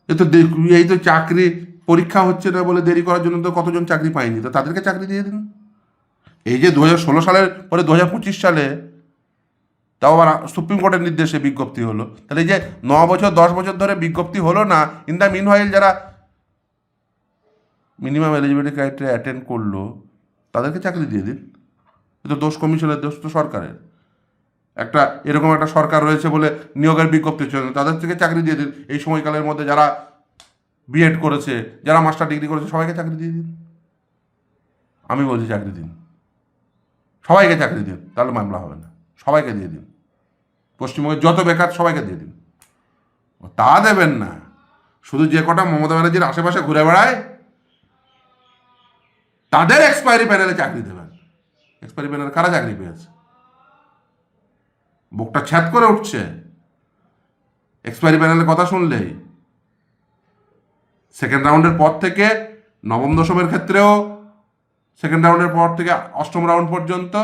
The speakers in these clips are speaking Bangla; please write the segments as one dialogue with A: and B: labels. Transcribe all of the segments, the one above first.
A: এই তো চাকরি পরীক্ষা হচ্ছে না বলে দেরি করার জন্য তো কতজন চাকরি পায়নি, তো তাদেরকে চাকরি দিয়ে দিন। এই যে 2016 সালের পরে 2025 সালে তাও আবার সুপ্রিম কোর্টের নির্দেশে বিজ্ঞপ্তি হলো, তাহলে এই যে 9 বছর 10 বছর ধরে বিজ্ঞপ্তি হলো না, ইন দ্য মিন হোয়াইল যারা মিনিমাম এলিজিবিলিটি ক্রাইটেরিয়া অ্যাটেন্ড করলো তাদেরকে চাকরি দিয়ে দিন। এ তো দোষ কমিশনের, দোষ তো সরকারের। একটা এরকম একটা সরকার রয়েছে বলে নিয়োগের বিজ্ঞপ্তি চলে, তাদের থেকে চাকরি দিয়ে দিন। এই সময়কালের মধ্যে যারা বিএড করেছে, যারা মাস্টার ডিগ্রি করেছে, সবাইকে চাকরি দিয়ে দিন। আমি বলছি চাকরি দিন, সবাইকে চাকরি দিন, তাহলে মামলা হবে না। সবাইকে দিয়ে দিন, পশ্চিমবঙ্গের যত বেকার সবাইকে দিয়ে দিন। তা দেবেন না, শুধু যে কটা মমতা ব্যানার্জির আশেপাশে ঘুরে বেড়ায় তাদের এক্সপায়ারি প্যানেলে চাকরি দেবেন। এক্সপায়ারি প্যানেলে কারা চাকরি পেয়েছে? বুকটা ছ্যাদ করে উঠছে এক্সপায়ারি প্যানেলের কথা শুনলেই। সেকেন্ড রাউন্ডের পর থেকে নবম দশমের ক্ষেত্রেও, সেকেন্ড রাউন্ডের পর থেকে অষ্টম রাউন্ড পর্যন্ত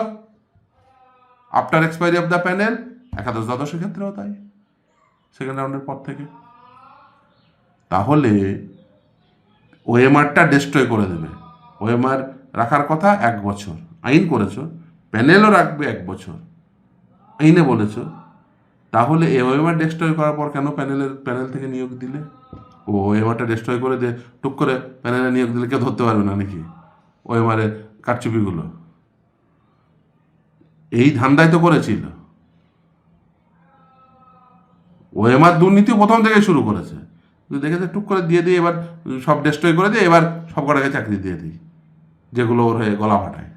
A: after expiry of the panel, একাদশ দ্বাদশের ক্ষেত্রেও তাই, সেকেন্ড রাউন্ডের পর থেকে। তাহলে ওএমআরটা ডিস্ট্রয় করে দেবে। ওএমআর রাখার কথা 1 বছর, আইন করেছ, প্যানেলও রাখবে 1 বছর, আইনে বলেছ। তাহলে এই ওএমআর ডিস্ট্রয় করার পর কেন প্যানেল থেকে নিয়োগ দিলে? ওএমআরটা ডিস্ট্রয় করে দিয়ে টুক করে প্যানেলে নিয়োগ দিলে কেউ ধরতে পারবে না নাকি ওএমআরের কারচুপিগুলো? এই ধান্দায় তো করেছিল। ওএমআর দুর্নীতি প্রথম থেকে শুরু করেছে, দেখেছে টুক করে দিয়ে দিই, এবার সব ডিস্ট্রয় করে দিয়ে এবার সব কটাকে চাকরি দিয়ে দিই যেগুলো ওর হয়ে গলা ফাটায়।